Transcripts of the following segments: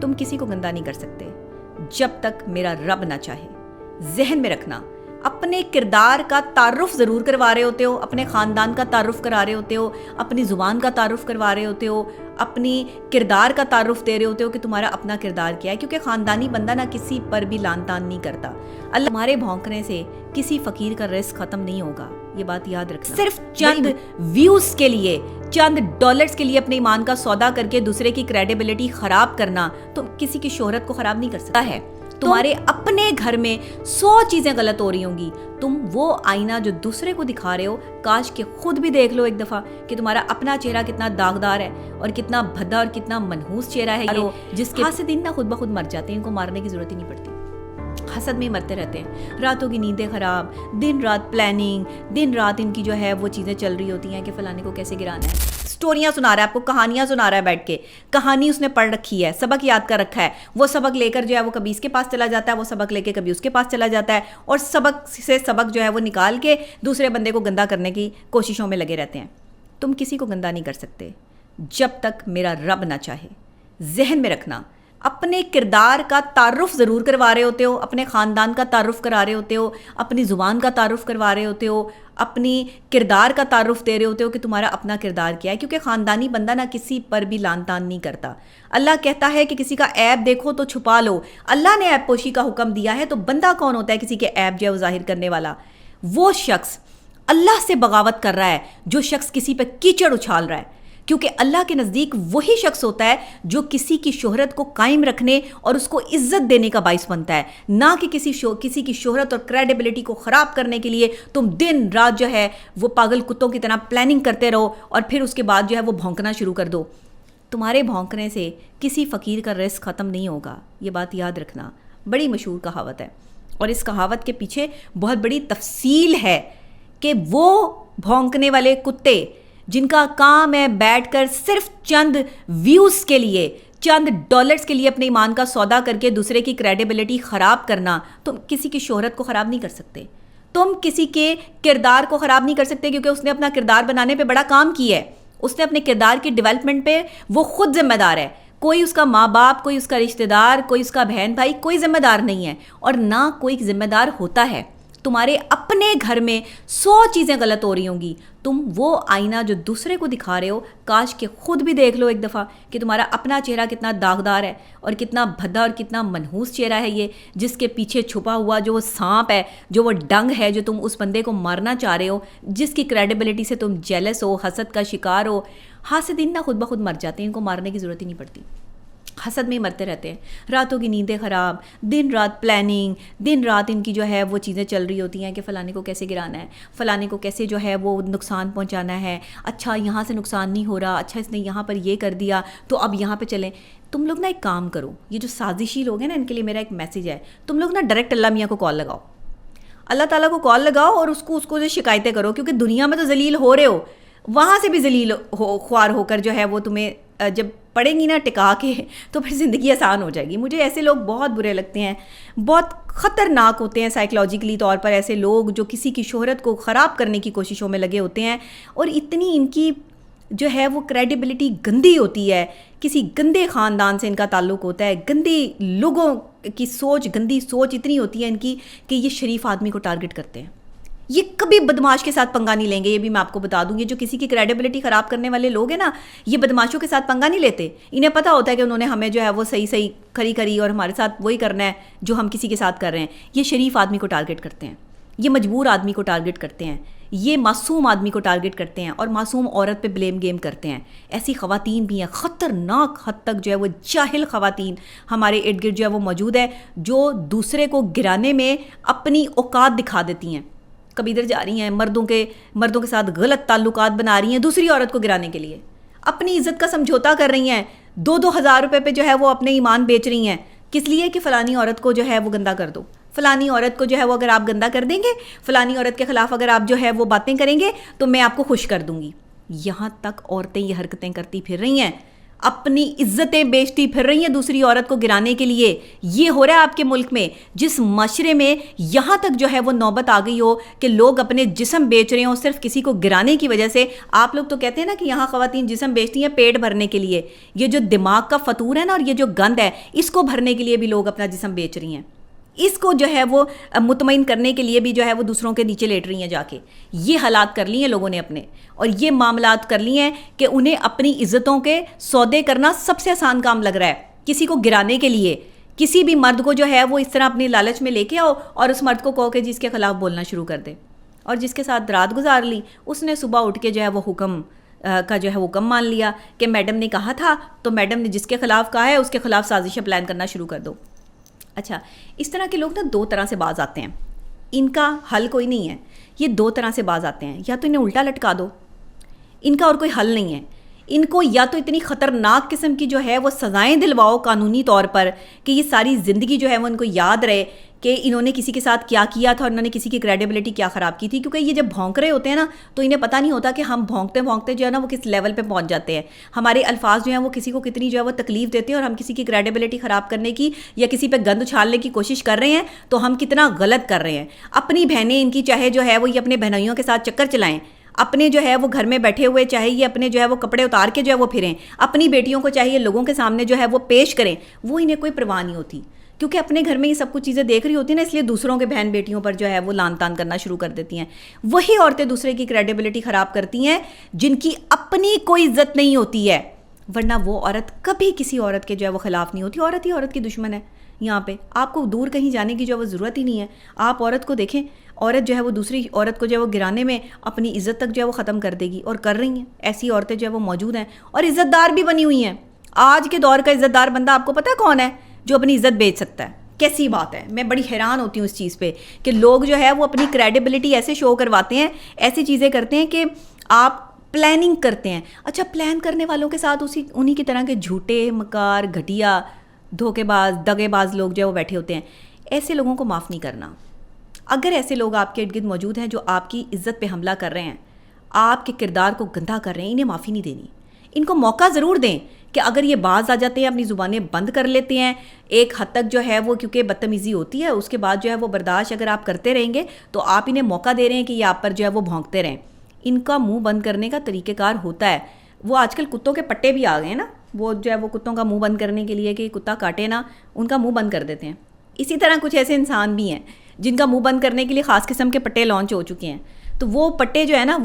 تم کسی کو گندا نہیں کر سکتے جب تک میرا رب نہ چاہے۔ ذہن میں رکھنا، اپنے کردار کا تعارف ضرور کروا رہے ہوتے ہو، اپنے خاندان کا تعارف کرا رہے ہوتے ہو، اپنی زبان کا تعارف کروا رہے ہوتے ہو، اپنی کردار کا تعارف دے رہے ہوتے ہو کہ تمہارا اپنا کردار کیا ہے، کیونکہ خاندانی بندہ نہ کسی پر بھی لان تان نہیں کرتا۔ اللہ تمہارے بھونکنے سے کسی فقیر کا رزق ختم نہیں ہوگا، یہ بات یاد رکھنا۔ صرف چند ویوز کے لیے، چند ڈالرز کے لیے اپنے ایمان کا سودا کر کے دوسرے کی کریڈیبلٹی خراب کرنا تو کسی کی شہرت کو خراب نہیں کر سکتا ہے۔ تمہارے اپنے گھر میں 100 چیزیں غلط ہو رہی ہوں گی، تم وہ آئینہ جو دوسرے کو دکھا رہے ہو کاش کہ خود بھی دیکھ لو ایک دفعہ کہ تمہارا اپنا چہرہ کتنا داغدار ہے اور کتنا بھدا اور کتنا منحوس چہرہ ہے یہ، جس کے حاسدین نہ خود بخود مر جاتے ہیں، ان کو مارنے کی ضرورت ہی نہیں پڑتی، حسد میں مرتے رہتے ہیں، راتوں کی نیندیں خراب، دن رات پلاننگ، دن رات ان کی جو ہے وہ چیزیں چل رہی ہوتی ہیں کہ فلانے کو کیسے گرانا ہے، سٹوریاں سنا رہا ہے آپ کو، کہانیاں سنا رہا ہے بیٹھ کے، کہانی اس نے پڑھ رکھی ہے، سبق یاد کر رکھا ہے، وہ سبق لے کر جو ہے وہ کبھی اس کے پاس چلا جاتا ہے، وہ سبق لے کے کبھی اس کے پاس چلا جاتا ہے، اور سبق سے سبق جو ہے وہ نکال کے دوسرے بندے کو گندا کرنے کی کوششوں میں لگے رہتے ہیں۔ تم کسی کو گندا نہیں کر سکتے جب تک میرا رب نہ چاہے۔ ذہن میں رکھنا، اپنے کردار کا تعارف ضرور کروا رہے ہوتے ہو، اپنے خاندان کا تعارف کرا رہے ہوتے ہو، اپنی زبان کا تعارف کروا رہے ہوتے ہو، اپنی کردار کا تعارف دے رہے ہوتے ہو کہ تمہارا اپنا کردار کیا ہے، کیونکہ خاندانی بندہ نہ کسی پر بھی لان تان نہیں کرتا۔ اللہ کہتا ہے کہ کسی کا عیب دیکھو تو چھپا لو، اللہ نے عیب پوشی کا حکم دیا ہے، تو بندہ کون ہوتا ہے کسی کے عیب جو ہے وہ ظاہر کرنے والا؟ وہ شخص اللہ سے بغاوت کر رہا ہے، جو شخص کسی پہ کیچڑ اچھال رہا ہے، کیونکہ اللہ کے نزدیک وہی شخص ہوتا ہے جو کسی کی شہرت کو قائم رکھنے اور اس کو عزت دینے کا باعث بنتا ہے، نہ کہ کسی کی شہرت اور کریڈیبلٹی کو خراب کرنے کے لیے تم دن رات جو ہے وہ پاگل کتوں کی طرح پلاننگ کرتے رہو اور پھر اس کے بعد جو ہے وہ بھونکنا شروع کر دو۔ تمہارے بھونکنے سے کسی فقیر کا رزق ختم نہیں ہوگا، یہ بات یاد رکھنا۔ بڑی مشہور کہاوت ہے، اور اس کہاوت کے پیچھے بہت بڑی تفصیل ہے کہ وہ بھونکنے والے کتے جن کا کام ہے بیٹھ کر صرف چند ویوز کے لیے، چند ڈالرز کے لیے اپنے ایمان کا سودا کر کے دوسرے کی کریڈیبلٹی خراب کرنا، تم کسی کی شہرت کو خراب نہیں کر سکتے، تم کسی کے کردار کو خراب نہیں کر سکتے، کیونکہ اس نے اپنا کردار بنانے پہ بڑا کام کیا ہے، اس نے اپنے کردار کی ڈیولپمنٹ پہ وہ خود ذمہ دار ہے، کوئی اس کا ماں باپ، کوئی اس کا رشتہ دار، کوئی اس کا بہن بھائی، کوئی ذمہ دار نہیں ہے، اور نہ کوئی ذمہ دار ہوتا ہے۔ تمہارے اپنے گھر میں 100 چیزیں غلط ہو رہی ہوں گی، تم وہ آئینہ جو دوسرے کو دکھا رہے ہو کاش کہ خود بھی دیکھ لو ایک دفعہ کہ تمہارا اپنا چہرہ کتنا داغدار ہے اور کتنا بھدا اور کتنا منحوس چہرہ ہے یہ، جس کے پیچھے چھپا ہوا جو وہ سانپ ہے، جو وہ ڈنگ ہے، جو تم اس بندے کو مارنا چاہ رہے ہو، جس کی کریڈیبلٹی سے تم جیلس ہو، حسد کا شکار ہو۔ حاسدین نہ خود بخود مر جاتے ہیں، ان کو مارنے کی ضرورت ہی نہیں پڑتی، حسد میں مرتے رہتے ہیں، راتوں کی نیندیں خراب، دن رات پلاننگ، دن رات ان کی جو ہے وہ چیزیں چل رہی ہوتی ہیں کہ فلانے کو کیسے گرانا ہے، فلانے کو کیسے جو ہے وہ نقصان پہنچانا ہے، اچھا یہاں سے نقصان نہیں ہو رہا، اچھا اس نے یہاں پر یہ کر دیا تو اب یہاں پہ چلیں۔ تم لوگ نا ایک کام کرو، یہ جو سازشی لوگ ہیں نا، ان کے لیے میرا ایک میسیج ہے، تم لوگ نا ڈائریکٹ اللہ میاں کو کال لگاؤ، اللہ تعالیٰ کو کال لگاؤ اور اس کو جو شکایتیں کرو، کیونکہ دنیا میں تو ذلیل ہو رہے ہو، وہاں سے بھی ذلیل خوار ہو کر جو ہے وہ تمہیں جب پڑیں گی نا ٹکا کے تو پھر زندگی آسان ہو جائے گی۔ مجھے ایسے لوگ بہت برے لگتے ہیں، بہت خطرناک ہوتے ہیں سائیکلوجیکلی طور پر، ایسے لوگ جو کسی کی شہرت کو خراب کرنے کی کوششوں میں لگے ہوتے ہیں، اور اتنی ان کی جو ہے وہ کریڈیبلٹی گندی ہوتی ہے، کسی گندے خاندان سے ان کا تعلق ہوتا ہے، گندے لوگوں کی سوچ، گندی سوچ اتنی ہوتی ہے ان کی کہ یہ شریف آدمی کو ٹارگٹ کرتے ہیں۔ یہ کبھی بدماش کے ساتھ پنگا نہیں لیں گے، یہ بھی میں آپ کو بتا دوں، یہ جو کسی کی کریڈیبلٹی خراب کرنے والے لوگ ہیں نا، یہ بدماشوں کے ساتھ پنگا نہیں لیتے، انہیں پتہ ہوتا ہے کہ انہوں نے ہمیں جو ہے وہ صحیح کری اور ہمارے ساتھ وہی کرنا ہے جو ہم کسی کے ساتھ کر رہے ہیں۔ یہ شریف آدمی کو ٹارگٹ کرتے ہیں، یہ مجبور آدمی کو ٹارگٹ کرتے ہیں، یہ معصوم آدمی کو ٹارگٹ کرتے ہیں، اور معصوم عورت پہ بلیم گیم کرتے ہیں۔ ایسی خواتین بھی ہیں، خطرناک حد تک جو ہے وہ جاہل خواتین ہمارے ارد گرد جو ہے وہ موجود ہے، جو دوسرے کو گرانے میں اپنی اوقات دکھا دیتی ہیں، کبھی ادھر جا رہی ہیں، مردوں کے ساتھ غلط تعلقات بنا رہی ہیں دوسری عورت کو گرانے کے لیے، اپنی عزت کا سمجھوتا کر رہی ہیں، 2,000 روپے پہ جو ہے وہ اپنے ایمان بیچ رہی ہیں، کس لیے کہ فلانی عورت کو جو ہے وہ گندا کر دو، فلانی عورت کو جو ہے وہ اگر آپ گندا کر دیں گے، فلانی عورت کے خلاف اگر آپ جو ہے وہ باتیں کریں گے تو میں آپ کو خوش کر دوں گی۔ یہاں تک عورتیں یہ حرکتیں کرتی پھر رہی ہیں، اپنی عزتیں بیچتی پھر رہی ہیں دوسری عورت کو گرانے کے لیے. یہ ہو رہا ہے آپ کے ملک میں, جس معاشرے میں یہاں تک جو ہے وہ نوبت آ گئی ہو کہ لوگ اپنے جسم بیچ رہے ہوں صرف کسی کو گرانے کی وجہ سے. آپ لوگ تو کہتے ہیں نا کہ یہاں خواتین جسم بیچتی ہیں پیٹ بھرنے کے لیے. یہ جو دماغ کا فطور ہے نا اور یہ جو گند ہے, اس کو بھرنے کے لیے بھی لوگ اپنا جسم بیچ رہی ہیں. اس کو جو ہے وہ مطمئن کرنے کے لیے بھی جو ہے وہ دوسروں کے نیچے لیٹ رہی ہیں جا کے. یہ حالات کر لی ہیں لوگوں نے اپنے, اور یہ معاملات کر لیے ہیں کہ انہیں اپنی عزتوں کے سودے کرنا سب سے آسان کام لگ رہا ہے. کسی کو گرانے کے لیے کسی بھی مرد کو جو ہے وہ اس طرح اپنی لالچ میں لے کے آؤ اور اس مرد کو کہو کہ جس کے خلاف بولنا شروع کر دے, اور جس کے ساتھ رات گزار لی اس نے صبح اٹھ کے جو ہے وہ حکم کا جو ہے حکم مان لیا کہ میڈم نے کہا تھا تو میڈم نے جس کے خلاف کہا ہے اس کے خلاف سازشیں پلان کرنا شروع کر دو. اچھا, اس طرح کے لوگ نا دو طرح سے باز آتے ہیں, ان کا حل کوئی نہیں ہے. یہ دو طرح سے باز آتے ہیں, یا تو انہیں الٹا لٹکا دو, ان کا اور کوئی حل نہیں ہے. ان کو یا تو اتنی خطرناک قسم کی جو ہے وہ سزائیں دلواؤ قانونی طور پر کہ یہ ساری زندگی جو ہے وہ ان کو یاد رہے کہ انہوں نے کسی کے ساتھ کیا کیا تھا اور انہوں نے کسی کی کریڈیبلٹی کیا خراب کی تھی. کیونکہ یہ جب بھونک رہے ہوتے ہیں نا تو انہیں پتہ نہیں ہوتا کہ ہم بھونکتے بھونکتے جو ہے نا وہ کس لیول پہ پہنچ جاتے ہیں. ہمارے الفاظ جو ہیں وہ کسی کو کتنی جو ہے وہ تکلیف دیتے ہیں, اور ہم کسی کی کریڈیبلٹی خراب کرنے کی یا کسی پہ گند اچھالنے کی کوشش کر رہے ہیں تو ہم کتنا غلط کر رہے ہیں. اپنی بہنیں ان کی چاہے جو ہے وہ یہ اپنے بہنوئیوں کے ساتھ چکر چلائیں, اپنے جو ہے وہ گھر میں بیٹھے ہوئے چاہے یہ اپنے جو ہے وہ کپڑے اتار کے جو ہے وہ پھریں, اپنی بیٹیوں کو چاہیے لوگوں کے سامنے جو ہے وہ پیش کریں, وہ انہیں کوئی پرواہ نہیں ہوتی. کیونکہ اپنے گھر میں یہ سب کچھ چیزیں دیکھ رہی ہوتی ہیں نا, اس لیے دوسروں کے بہن بیٹیوں پر جو ہے وہ لان تان کرنا شروع کر دیتی ہیں. وہی عورتیں دوسرے کی کریڈیبلٹی خراب کرتی ہیں جن کی اپنی کوئی عزت نہیں ہوتی ہے, ورنہ وہ عورت کبھی کسی عورت کے جو ہے وہ خلاف نہیں ہوتی. عورت ہی عورت کی دشمن ہے. یہاں پہ آپ کو دور کہیں جانے کی جو ہے وہ ضرورت ہی نہیں ہے. آپ عورت کو دیکھیں, عورت جو ہے وہ دوسری عورت کو جو ہے وہ گرانے میں اپنی عزت تک جو ہے وہ ختم کر دے گی, اور کر رہی ہیں. ایسی عورتیں جو ہے وہ موجود ہیں اور عزت دار بھی بنی ہوئی ہیں. آج کے دور کا عزت دار بندہ آپ کو پتہ ہے کون ہے جو اپنی عزت بیچ سکتا ہے؟ کیسی بات ہے, میں بڑی حیران ہوتی ہوں اس چیز پہ کہ لوگ جو ہے وہ اپنی کریڈیبلٹی ایسے شو کرواتے ہیں, ایسی چیزیں کرتے ہیں کہ آپ پلاننگ کرتے ہیں. اچھا, پلان کرنے والوں کے ساتھ انہی کی طرح کے جھوٹے مکار گھٹیا دھوکے باز دگے باز لوگ جو ہے وہ بیٹھے ہوتے ہیں. ایسے لوگوں کو معاف نہیں کرنا. اگر ایسے لوگ آپ کے ارد گرد موجود ہیں جو آپ کی عزت پہ حملہ کر رہے ہیں, آپ کے کردار کو گندہ کر رہے ہیں, انہیں معافی نہیں دینی. ان کو موقع ضرور دیں کہ اگر یہ باز آ جاتے ہیں, اپنی زبانیں بند کر لیتے ہیں ایک حد تک جو ہے وہ, کیونکہ بدتمیزی ہوتی ہے, اس کے بعد جو ہے وہ برداشت اگر آپ کرتے رہیں گے تو آپ انہیں موقع دے رہے ہیں کہ یہ آپ پر جو ہے وہ بھونکتے رہیں. ان کا منہ بند کرنے کا طریقہ کار ہوتا ہے. وہ آج کل کتوں کے پٹے بھی آ گئے ہیں نا, وہ جو ہے وہ کتوں کا منہ بند کرنے کے لیے کہ کتا کاٹے نا, ان کا منہ بند کر دیتے ہیں. اسی طرح کچھ ایسے انسان بھی ہیں جن کا منہ بند کرنے کے لیے خاص قسم کے پٹے لانچ ہو چکے ہیں. تو وہ پٹے جو ہے نا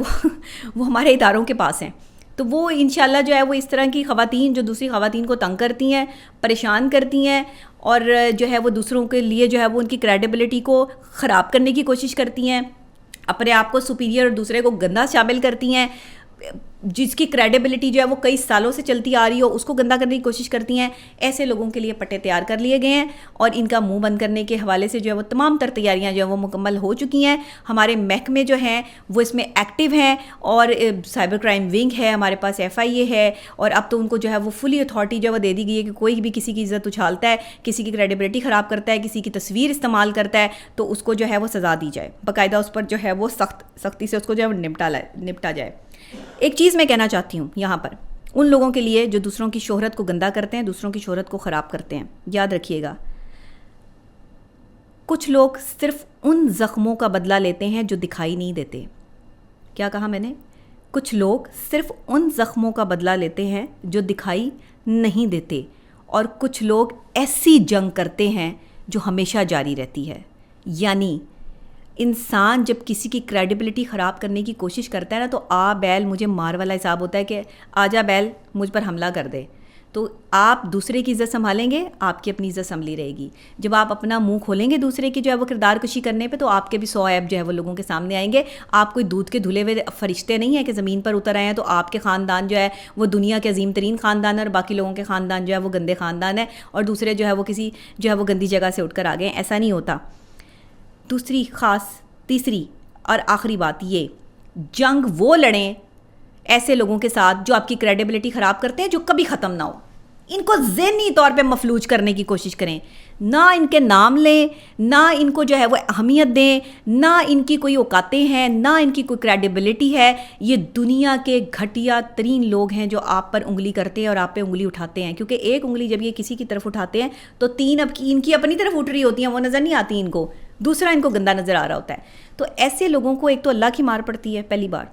وہ ہمارے اداروں کے پاس ہیں. تو وہ انشاءاللہ جو ہے وہ اس طرح کی خواتین جو دوسری خواتین کو تنگ کرتی ہیں, پریشان کرتی ہیں, اور جو ہے وہ دوسروں کے لیے جو ہے وہ ان کی کریڈیبلٹی کو خراب کرنے کی کوشش کرتی ہیں, اپنے آپ کو سپیریئر اور دوسرے کو گندا شامل کرتی ہیں, جس کی کریڈیبلٹی جو ہے وہ کئی سالوں سے چلتی آ رہی ہو اس کو گندا کرنے کی کوشش کرتی ہیں. ایسے لوگوں کے لیے پٹے تیار کر لیے گئے ہیں, اور ان کا منہ بند کرنے کے حوالے سے جو ہے وہ تمام تر تیاریاں جو ہیں وہ مکمل ہو چکی ہیں. ہمارے محکمے جو ہیں وہ اس میں ایکٹیو ہیں, اور سائبر کرائم ونگ ہے ہمارے پاس, FIA ہے, اور اب تو ان کو جو ہے وہ فلی اتھارٹی جو ہے وہ دے دی گئی ہے کہ کوئی بھی کسی کی عزت اچھالتا ہے, کسی کی کریڈیبلٹی خراب کرتا ہے, کسی کی تصویر استعمال کرتا ہے, تو اس کو جو ہے وہ سزا دی جائے, باقاعدہ اس پر جو ہے وہ سختی سے اس کو جو ہے وہ نپٹا جائے. ایک چیز میں کہنا چاہتی ہوں یہاں پر ان لوگوں کے لیے جو دوسروں کی شہرت کو گندا کرتے ہیں, دوسروں کی شہرت کو خراب کرتے ہیں, یاد رکھیے گا کچھ لوگ صرف ان زخموں کا بدلہ لیتے ہیں جو دکھائی نہیں دیتے. کیا کہا میں نے؟ کچھ لوگ صرف ان زخموں کا بدلہ لیتے ہیں جو دکھائی نہیں دیتے, اور کچھ لوگ ایسی جنگ کرتے ہیں جو ہمیشہ جاری رہتی ہے. یعنی انسان جب کسی کی کریڈیبلٹی خراب کرنے کی کوشش کرتا ہے نا, تو آ بیل مجھے مار والا حساب ہوتا ہے کہ آ جا بیل مجھ پر حملہ کر دے. تو آپ دوسرے کی عزت سنبھالیں گے, آپ کی اپنی عزت سنبھلی رہے گی. جب آپ اپنا منہ کھولیں گے دوسرے کی جو ہے وہ کردار کشی کرنے پہ, تو آپ کے بھی 100 عیب جو ہے وہ لوگوں کے سامنے آئیں گے. آپ کوئی دودھ کے دھلے ہوئے فرشتے نہیں ہیں کہ زمین پر اتر آئے ہیں تو آپ کے خاندان جو ہے وہ دنیا کے عظیم ترین خاندان ہے, اور باقی لوگوں کے خاندان جو ہے وہ گندے خاندان ہے, اور دوسرے جو ہے وہ کسی جو ہے وہ گندی جگہ سے اٹھ کر آ گئے ہیں. ایسا نہیں ہوتا. دوسری تیسری اور آخری بات, یہ جنگ وہ لڑیں ایسے لوگوں کے ساتھ جو آپ کی کریڈیبلٹی خراب کرتے ہیں, جو کبھی ختم نہ ہو. ان کو ذہنی طور پہ مفلوج کرنے کی کوشش کریں، نہ ان کے نام لیں، نہ ان کو جو ہے وہ اہمیت دیں، نہ ان کی کوئی اوقاتیں ہیں، نہ ان کی کوئی کریڈیبلٹی ہے۔ یہ دنیا کے گھٹیا ترین لوگ ہیں جو آپ پر انگلی کرتے ہیں اور آپ پہ انگلی اٹھاتے ہیں، کیونکہ ایک انگلی جب یہ کسی کی طرف اٹھاتے ہیں تو تین اب ان کی اپنی طرف اٹھ رہی ہوتی ہیں، وہ نظر نہیں آتی ان کو، دوسرا ان کو گندا نظر آ رہا ہوتا ہے۔ تو ایسے لوگوں کو ایک تو اللہ کی مار پڑتی ہے، پہلی بار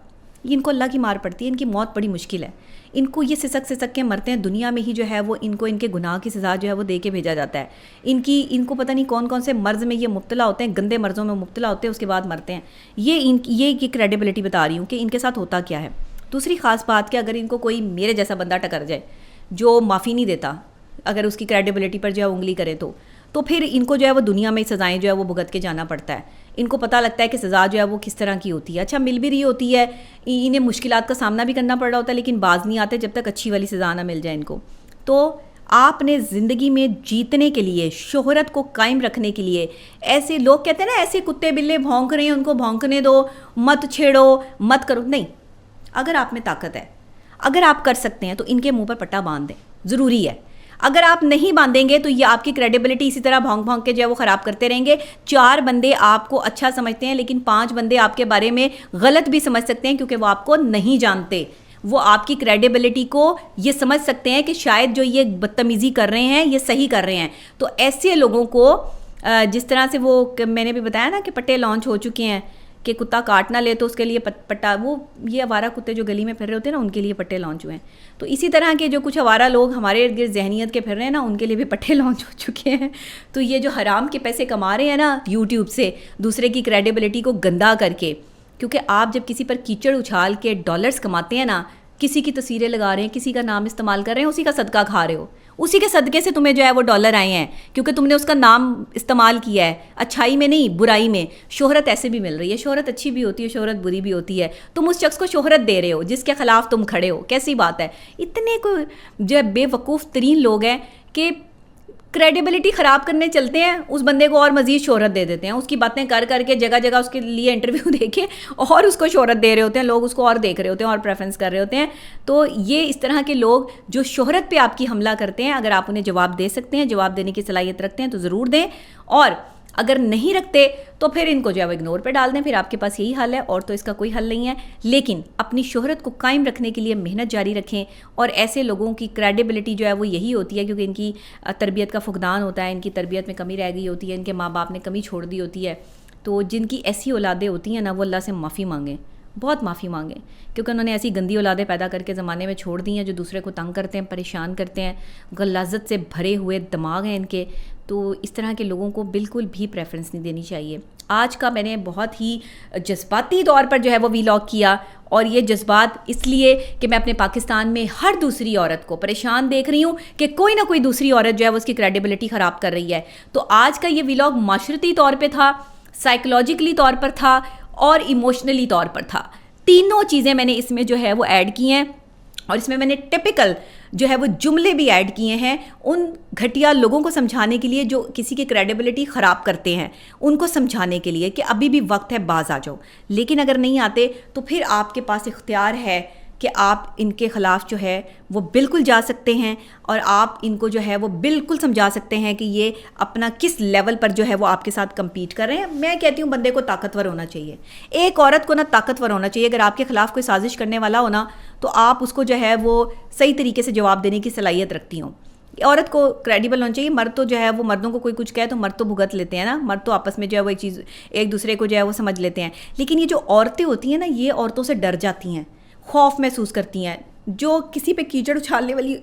یہ ان کو اللہ کی مار پڑتی ہے، ان کی موت بڑی مشکل ہے، ان کو یہ سسک کے مرتے ہیں دنیا میں ہی، جو ہے وہ ان کو ان کے گناہ کی سزا جو ہے وہ دے کے بھیجا جاتا ہے۔ ان کو پتہ نہیں کون کون سے مرض میں یہ مبتلا ہوتے ہیں، گندے مرضوں میں مبتلا ہوتے ہیں، اس کے بعد مرتے ہیں۔ یہ کریڈیبلٹی بتا رہی ہوں کہ ان کے ساتھ ہوتا کیا ہے۔ دوسری خاص بات کہ اگر ان کو کوئی میرے جیسا بندہ ٹکر جائے جو معافی نہیں دیتا، اگر اس کی کریڈیبلٹی پر جو ہے انگلی کرے تو پھر ان کو جو ہے وہ دنیا میں سزائیں جو ہے وہ بھگت کے جانا پڑتا ہے۔ ان کو پتہ لگتا ہے کہ سزا جو ہے وہ کس طرح کی ہوتی ہے۔ اچھا مل بھی رہی ہوتی ہے، انہیں مشکلات کا سامنا بھی کرنا پڑ رہا ہوتا ہے، لیکن باز نہیں آتے جب تک اچھی والی سزا نہ مل جائے ان کو۔ تو آپ نے زندگی میں جیتنے کے لیے، شہرت کو قائم رکھنے کے لیے، ایسے لوگ کہتے ہیں نا ایسے کتے بلے بھونک رہے ہیں ان کو بھونکنے دو، مت چھیڑو، مت کرو، نہیں۔ اگر آپ میں طاقت ہے، اگر آپ کر سکتے ہیں تو ان کے منہ پر پٹا باندھ دیں، ضروری ہے۔ اگر آپ نہیں باندھیں گے تو یہ آپ کی کریڈیبلٹی اسی طرح بھونک بھونک کے جو ہے وہ خراب کرتے رہیں گے۔ 4 بندے آپ کو اچھا سمجھتے ہیں، لیکن 5 بندے آپ کے بارے میں غلط بھی سمجھ سکتے ہیں، کیونکہ وہ آپ کو نہیں جانتے۔ وہ آپ کی کریڈیبلٹی کو یہ سمجھ سکتے ہیں کہ شاید جو یہ بدتمیزی کر رہے ہیں یہ صحیح کر رہے ہیں۔ تو ایسے لوگوں کو جس طرح سے وہ میں نے بھی بتایا نا کہ پٹے لانچ ہو چکے ہیں کہ کتا کاٹ نہ لے تو اس کے لیے پٹا، وہ یہ آوارہ کتے جو گلی میں پھر رہے ہوتے ہیں نا ان کے لیے پٹے لانچ ہوئے ہیں۔ تو اسی طرح کے جو کچھ آوارہ لوگ ہمارے ارد گرد ذہنیت کے پھر رہے ہیں نا ان کے لیے بھی پٹے لانچ ہو چکے ہیں۔ تو یہ جو حرام کے پیسے کما رہے ہیں نا یوٹیوب سے دوسرے کی کریڈیبلٹی کو گندا کر کے، کیونکہ آپ جب کسی پر کیچڑ اچھال کے ڈالرز کماتے ہیں نا، کسی کی تصویریں لگا رہے ہیں، کسی کا نام استعمال کر رہے ہیں، اسی کا صدقہ کھا رہے ہو، اسی کے صدقے سے تمہیں جو ہے وہ ڈالر آئے ہیں، کیونکہ تم نے اس کا نام استعمال کیا ہے، اچھائی میں نہیں برائی میں۔ شہرت ایسے بھی مل رہی ہے، شہرت اچھی بھی ہوتی ہے، شہرت بری بھی ہوتی ہے۔ تم اس شخص کو شہرت دے رہے ہو جس کے خلاف تم کھڑے ہو، کیسی بات ہے؟ اتنے کو جو ہے بے وقوف ترین لوگ ہیں کہ کریڈیبلٹی خراب کرنے چلتے ہیں، اس بندے کو اور مزید شہرت دے دیتے ہیں، اس کی باتیں کر کر کے جگہ جگہ اس کے لیے انٹرویو دے کے اور اس کو شہرت دے رہے ہوتے ہیں، لوگ اس کو اور دیکھ رہے ہوتے ہیں اور پریفرنس کر رہے ہوتے ہیں۔ تو یہ اس طرح کے لوگ جو شہرت پہ آپ کی حملہ کرتے ہیں، اگر آپ انہیں جواب دے سکتے ہیں، جواب دینے کی صلاحیت رکھتے ہیں تو ضرور دیں، اور اگر نہیں رکھتے تو پھر ان کو جو ہے وہ اگنور پہ ڈال دیں، پھر آپ کے پاس یہی حل ہے، اور تو اس کا کوئی حل نہیں ہے۔ لیکن اپنی شہرت کو قائم رکھنے کے لیے محنت جاری رکھیں، اور ایسے لوگوں کی کریڈیبلٹی جو ہے وہ یہی ہوتی ہے، کیونکہ ان کی تربیت کا فقدان ہوتا ہے، ان کی تربیت میں کمی رہ گئی ہوتی ہے، ان کے ماں باپ نے کمی چھوڑ دی ہوتی ہے۔ تو جن کی ایسی اولادیں ہوتی ہیں نا، وہ اللہ سے معافی مانگیں، بہت معافی مانگیں، کیونکہ انہوں نے ایسی گندی اولادیں پیدا کر کے زمانے میں چھوڑ دی ہیں جو دوسرے کو تنگ کرتے ہیں، پریشان کرتے ہیں، غلاظت سے بھرے ہوئے دماغ ہیں ان کے۔ تو اس طرح کے لوگوں کو بالکل بھی پریفرنس نہیں دینی چاہیے۔ آج کا میں نے بہت ہی جذباتی طور پر جو ہے وہ ویلاگ کیا، اور یہ جذبات اس لیے کہ میں اپنے پاکستان میں ہر دوسری عورت کو پریشان دیکھ رہی ہوں کہ کوئی نہ کوئی دوسری عورت جو ہے وہ اس کی کریڈیبلٹی خراب کر رہی ہے۔ تو آج کا یہ ویلاگ معاشرتی طور پہ تھا، سائیکولوجیکلی طور پر تھا، اور ایموشنلی طور پر تھا۔ تینوں چیزیں میں نے اس میں جو ہے وہ ایڈ کی ہیں، اور اس میں میں نے ٹپیکل جو ہے وہ جملے بھی ایڈ کیے ہیں ان گھٹیا لوگوں کو سمجھانے کے لیے جو کسی کی کریڈیبلٹی خراب کرتے ہیں، ان کو سمجھانے کے لیے کہ ابھی بھی وقت ہے، باز آ جاؤ۔ لیکن اگر نہیں آتے تو پھر آپ کے پاس اختیار ہے کہ آپ ان کے خلاف جو ہے وہ بالکل جا سکتے ہیں، اور آپ ان کو جو ہے وہ بالکل سمجھا سکتے ہیں کہ یہ اپنا کس لیول پر جو ہے وہ آپ کے ساتھ کمپیٹ کر رہے ہیں۔ میں کہتی ہوں بندے کو طاقتور ہونا چاہیے، ایک عورت کو نا طاقتور ہونا چاہیے۔ اگر آپ کے خلاف کوئی سازش کرنے والا ہونا تو آپ اس کو جو ہے وہ صحیح طریقے سے جواب دینے کی صلاحیت رکھتی ہوں۔ عورت کو کریڈیبل ہونا چاہیے۔ مرد تو جو ہے وہ مردوں کو کوئی کچھ کہے تو مرد تو بھگت لیتے ہیں نا، مرد تو آپس میں جو ہے وہ ایک چیز ایک دوسرے کو جو ہے وہ سمجھ لیتے ہیں، لیکن یہ جو عورتیں ہوتی ہیں نا یہ عورتوں سے ڈر جاتی ہیں، خوف محسوس کرتی ہیں۔ جو کسی پہ کیچڑ اچھالنے والی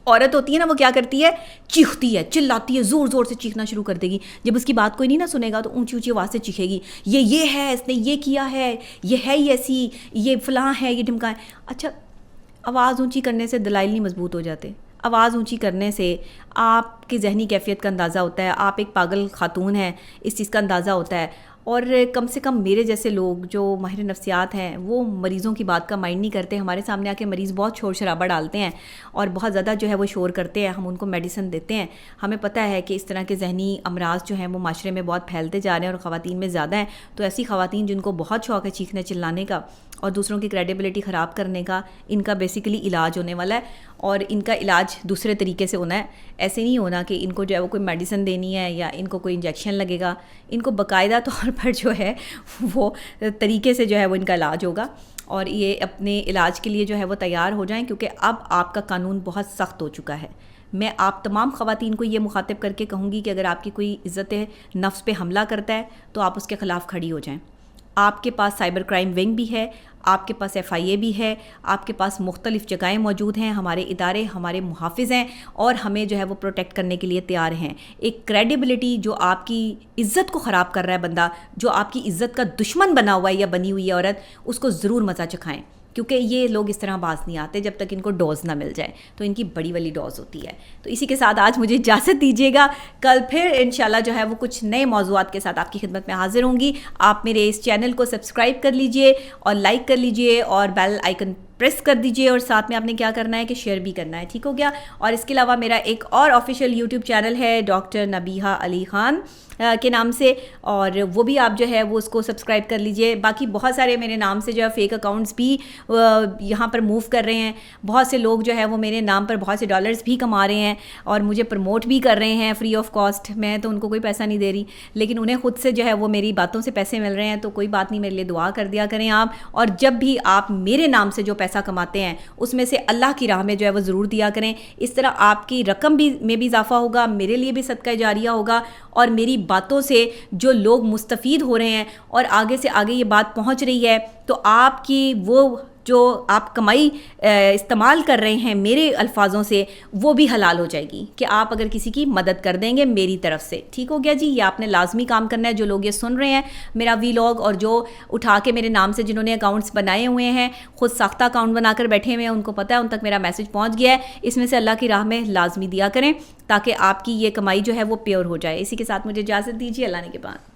عورت ہوتی ہے نا وہ کیا کرتی ہے، چیختی ہے، چلاتی ہے، زور زور سے چیخنا شروع کر دے گی۔ جب اس کی بات کوئی نہیں نہ سنے گا تو اونچی اونچی آواز سے چیخے گی، یہ ہے، اس نے یہ کیا ہے، یہ ہے ہی ایسی، یہ فلاں ہے، یہ ڈھمکا ہے۔ اچھا، آواز اونچی کرنے سے دلائل نہیں مضبوط ہو جاتے۔ آواز اونچی کرنے سے آپ کی ذہنی کیفیت کا اندازہ ہوتا ہے، آپ ایک پاگل خاتون ہیں اس چیز کا اندازہ ہوتا ہے۔ اور کم سے کم میرے جیسے لوگ جو ماہر نفسیات ہیں وہ مریضوں کی بات کا مائنڈ نہیں کرتے۔ ہمارے سامنے آ کے مریض بہت شور شرابہ ڈالتے ہیں اور بہت زیادہ جو ہے وہ شور کرتے ہیں، ہم ان کو میڈیسن دیتے ہیں۔ ہمیں پتہ ہے کہ اس طرح کے ذہنی امراض جو ہیں وہ معاشرے میں بہت پھیلتے جا رہے ہیں اور خواتین میں زیادہ ہیں۔ تو ایسی خواتین جن کو بہت شوق ہے چیخنے چلانے کا، اور دوسروں کی کریڈیبلٹی خراب کرنے کا ان کا بیسیکلی علاج ہونے والا ہے. اور ان کا علاج دوسرے طریقے سے ہونا ہے. ایسے نہیں ہونا کہ ان کو جو ہے وہ کوئی میڈیسن دینی ہے یا ان کو کوئی انجیکشن لگے گا. ان کو باقاعدہ طور پر جو ہے وہ طریقے سے جو ہے وہ ان کا علاج ہوگا. اور یہ اپنے علاج کے لیے جو ہے وہ تیار ہو جائیں, کیونکہ اب آپ کا قانون بہت سخت ہو چکا ہے. میں آپ تمام خواتین کو یہ مخاطب کر کے کہوں گی کہ اگر آپ کی کوئی عزت نفس پہ حملہ کرتا ہے تو آپ اس کے خلاف کھڑی ہو جائیں. آپ کے پاس سائبر کرائم ونگ بھی ہے, آپ کے پاس FIA بھی ہے, آپ کے پاس مختلف جگہیں موجود ہیں, ہمارے ادارے ہمارے محافظ ہیں اور ہمیں جو ہے وہ پروٹیکٹ کرنے کے لیے تیار ہیں. ایک کریڈیبلٹی جو آپ کی عزت کو خراب کر رہا ہے بندہ, جو آپ کی عزت کا دشمن بنا ہوا ہے یا بنی ہوئی ہے عورت, اس کو ضرور مزہ چکھائیں, کیونکہ یہ لوگ اس طرح باز نہیں آتے جب تک ان کو ڈوز نہ مل جائے. تو ان کی بڑی والی ڈوز ہوتی ہے. تو اسی کے ساتھ آج مجھے اجازت دیجیے گا, کل پھر انشاءاللہ جو ہے وہ کچھ نئے موضوعات کے ساتھ آپ کی خدمت میں حاضر ہوں گی. آپ میرے اس چینل کو سبسکرائب کر لیجئے اور لائک کر لیجئے اور بیل آئیکن پریس کر دیجئے, اور ساتھ میں آپ نے کیا کرنا ہے کہ شیئر بھی کرنا ہے. ٹھیک ہو گیا. اور اس کے علاوہ میرا ایک اور آفیشیل یوٹیوب چینل ہے ڈاکٹر نبیہہ علی خان کے نام سے, اور وہ بھی آپ جو ہے وہ اس کو سبسکرائب کر لیجئے. باقی بہت سارے میرے نام سے جو ہے فیک اکاؤنٹس بھی یہاں پر موو کر رہے ہیں. بہت سے لوگ جو ہے وہ میرے نام پر بہت سے ڈالرز بھی کما رہے ہیں اور مجھے پروموٹ بھی کر رہے ہیں فری آف کاسٹ. میں تو ان کو کوئی پیسہ نہیں دے رہی, لیکن انہیں خود سے جو ہے وہ میری باتوں سے پیسے مل رہے ہیں. تو کوئی بات نہیں, میرے لیے دعا کر دیا کریں آپ. اور جب بھی آپ میرے نام سے جو پیسہ کماتے ہیں اس میں سے اللہ کی راہ میں جو ہے وہ ضرور دیا کریں. اس طرح آپ کی رقم بھی میں بھی اضافہ ہوگا, میرے لیے بھی صدقہ جاریہ ہوگا, اور میری باتوں سے جو لوگ مستفید ہو رہے ہیں اور آگے سے آگے یہ بات پہنچ رہی ہے, تو آپ کی وہ جو آپ کمائی استعمال کر رہے ہیں میرے الفاظوں سے, وہ بھی حلال ہو جائے گی کہ آپ اگر کسی کی مدد کر دیں گے میری طرف سے. ٹھیک ہو گیا جی. یہ آپ نے لازمی کام کرنا ہے. جو لوگ یہ سن رہے ہیں میرا ویلاگ, اور جو اٹھا کے میرے نام سے جنہوں نے اکاؤنٹس بنائے ہوئے ہیں, خود ساختہ اکاؤنٹ بنا کر بیٹھے ہوئے ہیں, ان کو پتہ ہے, ان تک میرا میسج پہنچ گیا ہے. اس میں سے اللہ کی راہ میں لازمی دیا کریں تاکہ آپ کی یہ کمائی جو ہے وہ پیور ہو جائے. اسی کے ساتھ مجھے اجازت دیجیے. اللہ نے کے بعد.